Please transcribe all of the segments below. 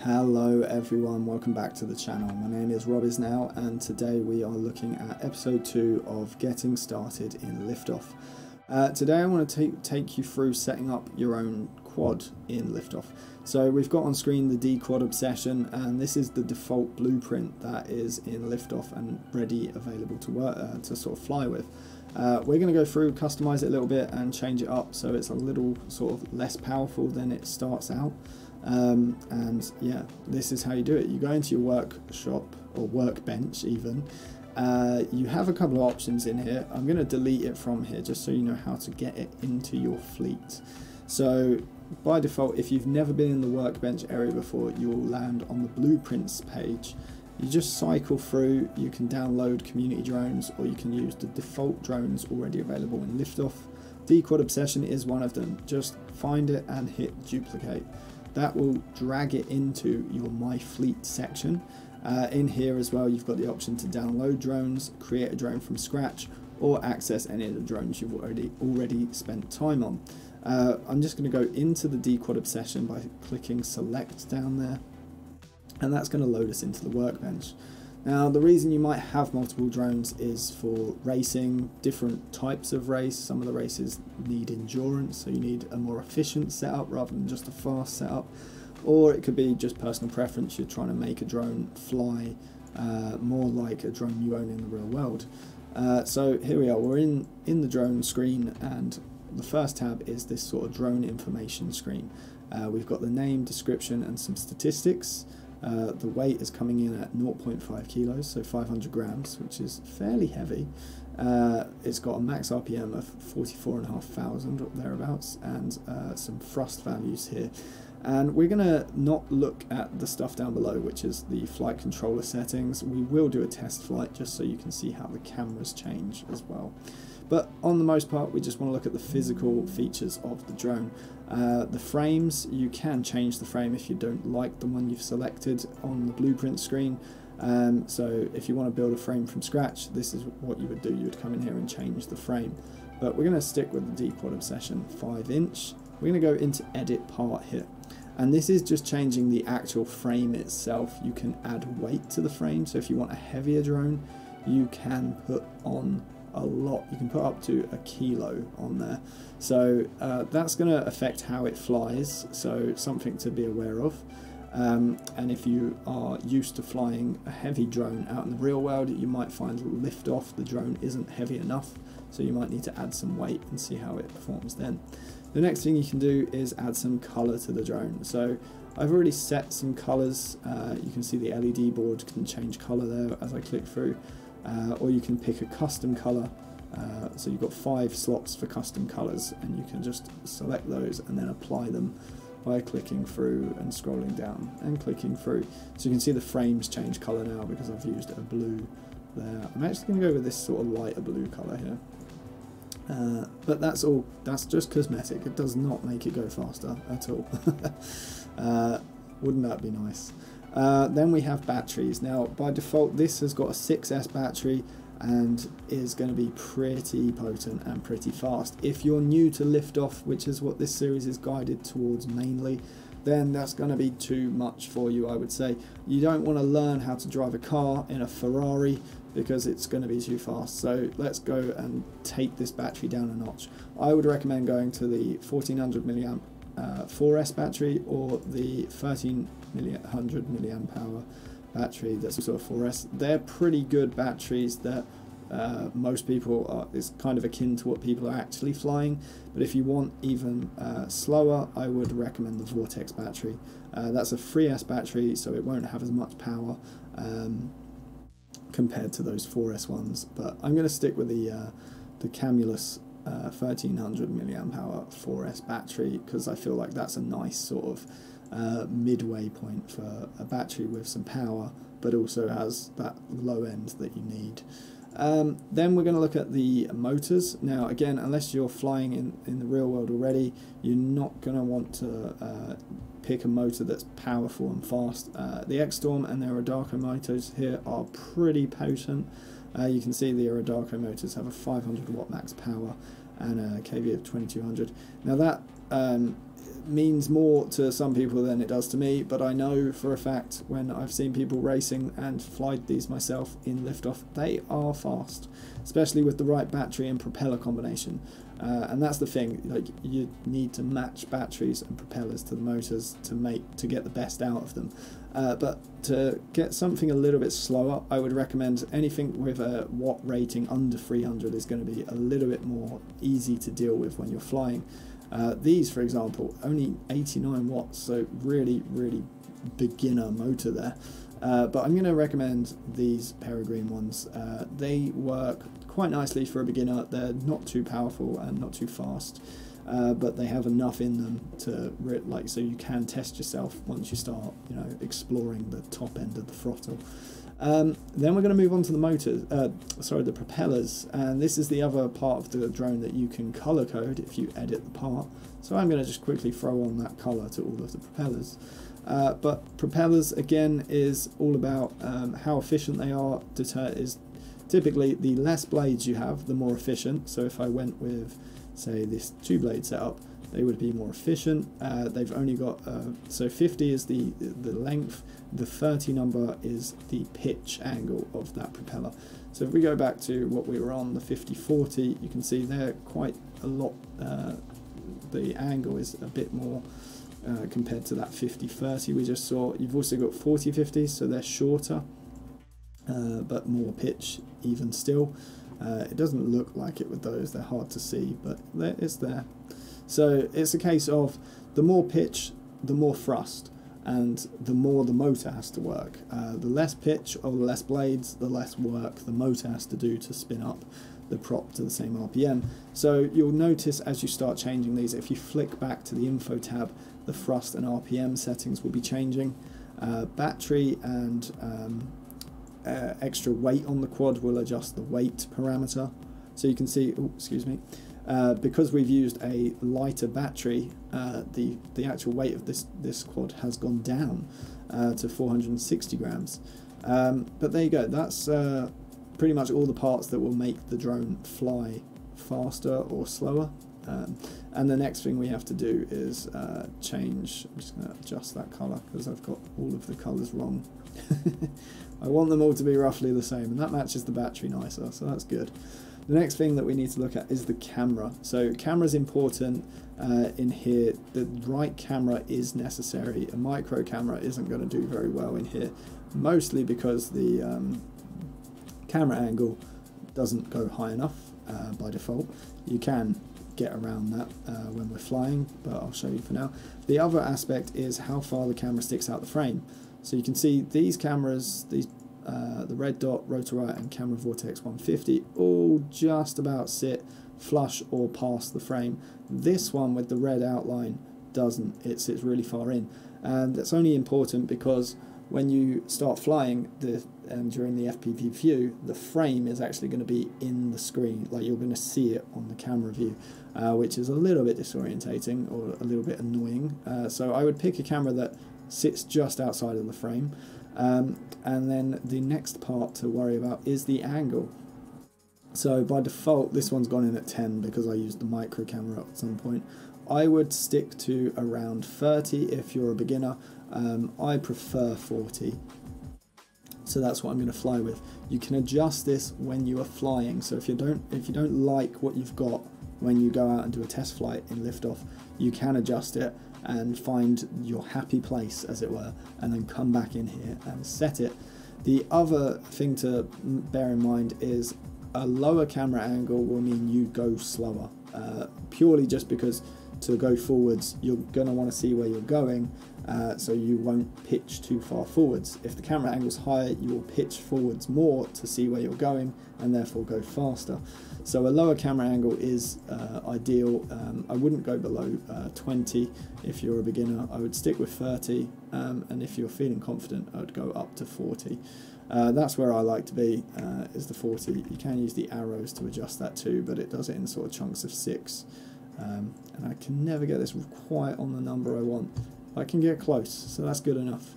Hello everyone, welcome back to the channel. My name is RobIsNow and today we are looking at episode 2 of getting started in Liftoff. Today I want to take you through setting up your own quad in Liftoff. So we've got on screen the D quad obsession, and this is the default blueprint that is in Liftoff and ready, available to work to sort of fly with. We're going to go through, customize it a little bit and change it up so it's a little sort of less powerful than it starts out. And yeah, this is how you do it. You go into your workshop or workbench even. You have a couple of options in here. I'm going to delete it from here just so you know how to get it into your fleet. So by default, if you've never been in the workbench area before, you will land on the blueprints page. You just cycle through. You can download community drones, or you can use the default drones already available in Liftoff. D quad obsession is one of them. Just find it and hit duplicate. That will drag it into your My Fleet section. In here as well, you've got the option to download drones, create a drone from scratch, or access any of the drones you've already spent time on. I'm just going to go into the D quad obsession by clicking select down there, and that's going to load us into the workbench. Now, the reason you might have multiple drones is for racing, different types of race. Some of the races need endurance, so you need a more efficient setup rather than just a fast setup. Or it could be just personal preference. You're trying to make a drone fly more like a drone you own in the real world. So here we are, we're in the drone screen, and the first tab is this sort of drone information screen. We've got the name, description, and some statistics. The weight is coming in at 0.5 kilos, so 500 grams, which is fairly heavy. It's got a max RPM of 44,500 or thereabouts, and some thrust values here. And we're going to not look at the stuff down below, which is the flight controller settings. We will do a test flight just so you can see how the cameras change as well. But on the most part, we just want to look at the physical features of the drone. The frames, you can change the frame if you don't like the one you've selected on the blueprint screen. So if you want to build a frame from scratch, this is what you would do. You would come in here and change the frame. But we're going to stick with the D quad obsession 5-inch. We're going to go into edit part here. And this is just changing the actual frame itself. You can add weight to the frame. So if you want a heavier drone, you can put on a lot. You can put up to a kilo on there. So that's going to affect how it flies. So something to be aware of. And if you are used to flying a heavy drone out in the real world, you might find Liftoff, the drone isn't heavy enough. So you might need to add some weight and see how it performs then. The next thing you can do is add some color to the drone. So I've already set some colors. You can see the LED board can change color there as I click through. Or you can pick a custom color. So you've got 5 slots for custom colors, and you can just select those and then apply them by clicking through and scrolling down and clicking through. So you can see the frames change color now because I've used a blue there. I'm actually going to go with this sort of lighter blue color here. But that's just cosmetic. It does not make it go faster at all. Wouldn't that be nice? Then we have batteries. Now by default this has got a 6S battery and is going to be pretty potent and pretty fast. If you're new to Liftoff, which is what this series is guided towards mainly, then that's going to be too much for you, I would say. You don't want to learn how to drive a car in a Ferrari because it's going to be too fast. So let's go and take this battery down a notch. I would recommend going to the 1400 milliamp 4S battery or the 1300 milliamp hour battery that's also a 4S. They're pretty good batteries that most people are, it's kind of akin to what people are actually flying. But if you want even slower, I would recommend the Vortex battery. That's a 3S battery, so it won't have as much power compared to those 4S ones. But I'm going to stick with the Camulus 1300 milliamp hour 4S battery because I feel like that's a nice sort of midway point for a battery with some power but also has that low end that you need. Then we're going to look at the motors. Now again, unless you're flying in the real world already, you're not going to want to pick a motor that's powerful and fast. The X-Storm and the Aerodarko motors here are pretty potent. You can see the Aerodarko motors have a 500 watt max power and a kV of 2200. Now that means more to some people than it does to me, but I know for a fact when I've seen people racing and flied these myself in Liftoff, they are fast, especially with the right battery and propeller combination. And that's the thing, like, you need to match batteries and propellers to the motors to get the best out of them. But to get something a little bit slower, I would recommend anything with a watt rating under 300 is going to be a little bit more easy to deal with when you're flying. These, for example, only 89 watts, so really beginner motor there. But I'm going to recommend these Peregrine ones. They work quite nicely for a beginner. They're not too powerful and not too fast, but they have enough in them to so you can test yourself once you start, you know, exploring the top end of the throttle. Then we're going to move on to the motors, the propellers, and this is the other part of the drone that you can color code if you edit the part. So I'm going to just quickly throw on that color to all of the propellers. But propellers, again, is all about how efficient they are. Is typically the less blades you have, the more efficient. So if I went with, say, this 2-blade setup, they would be more efficient. They've only got, so 50 is the length, the 30 number is the pitch angle of that propeller. So if we go back to what we were on, the 50-40, you can see they're quite a lot, the angle is a bit more compared to that 50-30 we just saw. You've also got 40-50s, so they're shorter, but more pitch even still. It doesn't look like it with those, they're hard to see, but it's there. So it's a case of the more pitch, the more thrust, and the more the motor has to work. The less pitch or the less blades, the less work the motor has to do to spin up the prop to the same RPM. So you'll notice as you start changing these, if you flick back to the info tab, the thrust and RPM settings will be changing. Battery and extra weight on the quad will adjust the weight parameter. So you can see, oh, excuse me, because we've used a lighter battery, the actual weight of this quad has gone down to 460 grams. But there you go, that's pretty much all the parts that will make the drone fly faster or slower. And the next thing we have to do is change, I'm just going to adjust that colour because I've got all of the colours wrong. I want them all to be roughly the same, and that matches the battery nicer, so that's good. The next thing that we need to look at is the camera. So camera is important in here. The right camera is necessary. A micro camera isn't going to do very well in here, mostly because the camera angle doesn't go high enough by default. You can get around that when we're flying, but I'll show you for now. The other aspect is how far the camera sticks out the frame. So you can see these cameras, the red dot, Rotorite and Camera Vortex 150, all just about sit flush or past the frame. This one with the red outline doesn't, it sits really far in, and that's only important because when you start flying during the FPV view, the frame is actually going to be in the screen, like you're going to see it on the camera view, which is a little bit disorientating or a little bit annoying. So I would pick a camera that sits just outside of the frame. And then the next part to worry about is the angle. So by default this one's gone in at 10 because I used the micro camera at some point. I would stick to around 30 if you're a beginner. I prefer 40, so that's what I'm going to fly with. You can adjust this when you are flying, so if you don't like what you've got when you go out and do a test flight in Liftoff, you can adjust it and find your happy place, as it were, and then come back in here and set it. The other thing to bear in mind is a lower camera angle will mean you go slower, purely just because to go forwards you're going to want to see where you're going, so you won't pitch too far forwards. If the camera angle is higher, you will pitch forwards more to see where you're going and therefore go faster. So a lower camera angle is ideal. I wouldn't go below 20 if you're a beginner. I would stick with 30, and if you're feeling confident, I would go up to 40. That's where I like to be, is the 40. You can use the arrows to adjust that too, but it does it in sort of chunks of 6. And I can never get this quite on the number I want. I can get close, so that's good enough.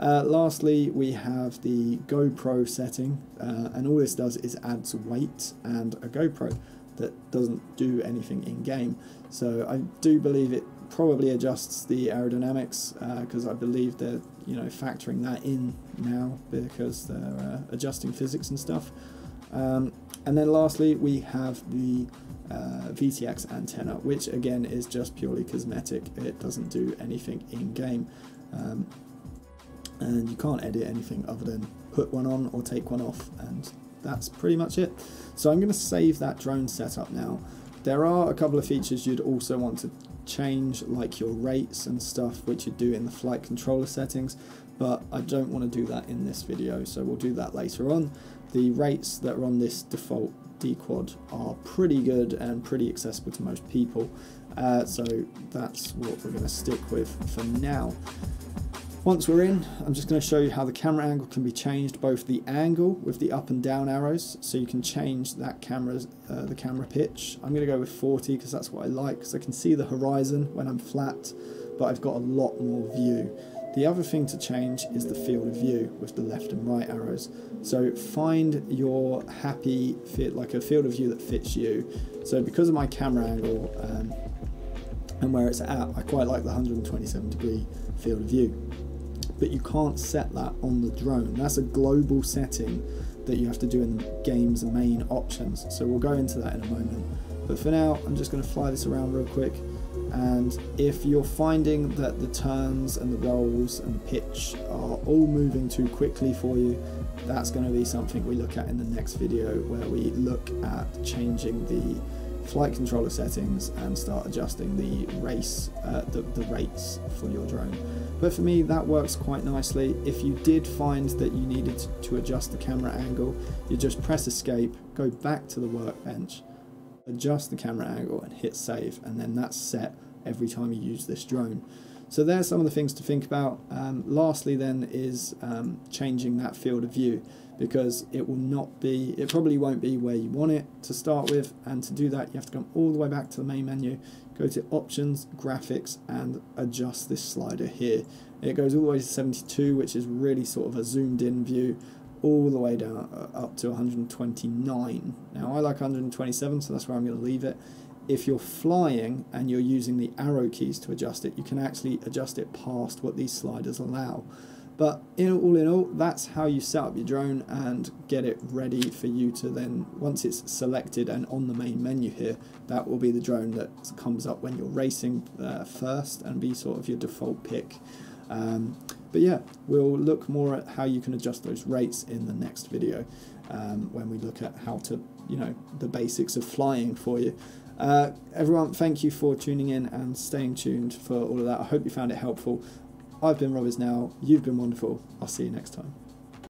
Lastly, we have the GoPro setting, and all this does is adds weight and a GoPro that doesn't do anything in game. So I do believe it probably adjusts the aerodynamics, because I believe they're factoring that in now because they're adjusting physics and stuff. And then lastly we have the VTX antenna, which again is just purely cosmetic. It doesn't do anything in game, and you can't edit anything other than put one on or take one off, and that's pretty much it. So I'm going to save that drone setup now. There are a couple of features you'd also want to change, like your rates and stuff, which you do in the flight controller settings, but I don't want to do that in this video, so we'll do that later on. The rates that are on this default D-Quad are pretty good and pretty accessible to most people, so that's what we're going to stick with for now. Once we're in, I'm just going to show you how the camera angle can be changed, both the angle with the up and down arrows, so you can change that the camera pitch. I'm going to go with 40 because that's what I like, because I can see the horizon when I'm flat, but I've got a lot more view. The other thing to change is the field of view with the left and right arrows. So find your happy fit, like a field of view that fits you. So because of my camera angle and where it's at, I quite like the 127 degree field of view. But you can't set that on the drone. That's a global setting that you have to do in the game's main options. So we'll go into that in a moment. But for now, I'm just going to fly this around real quick. And if you're finding that the turns and the rolls and the pitch are all moving too quickly for you, that's going to be something we look at in the next video, where we look at changing the flight controller settings and start adjusting the rates for your drone. But for me, that works quite nicely. If you did find that you needed to adjust the camera angle, you just press escape, go back to the workbench, adjust the camera angle and hit save, and then that's set every time you use this drone. So there's some of the things to think about. Lastly then is changing that field of view, because it probably won't be where you want it to start with, and to do that you have to come all the way back to the main menu, go to options, graphics, and adjust this slider here. It goes all the way to 72, which is really sort of a zoomed in view, all the way down up to 129. Now I like 127, so that's where I'm going to leave it. If you're flying and you're using the arrow keys to adjust it, you can actually adjust it past what these sliders allow. But all in all, that's how you set up your drone and get it ready for you to then, once it's selected and on the main menu here, that will be the drone that comes up when you're racing first and be sort of your default pick. But yeah, we'll look more at how you can adjust those rates in the next video, when we look at how to, the basics of flying for you. Everyone, thank you for tuning in and staying tuned for all of that. I hope you found it helpful. I've been RobIsNow, you've been wonderful. I'll see you next time.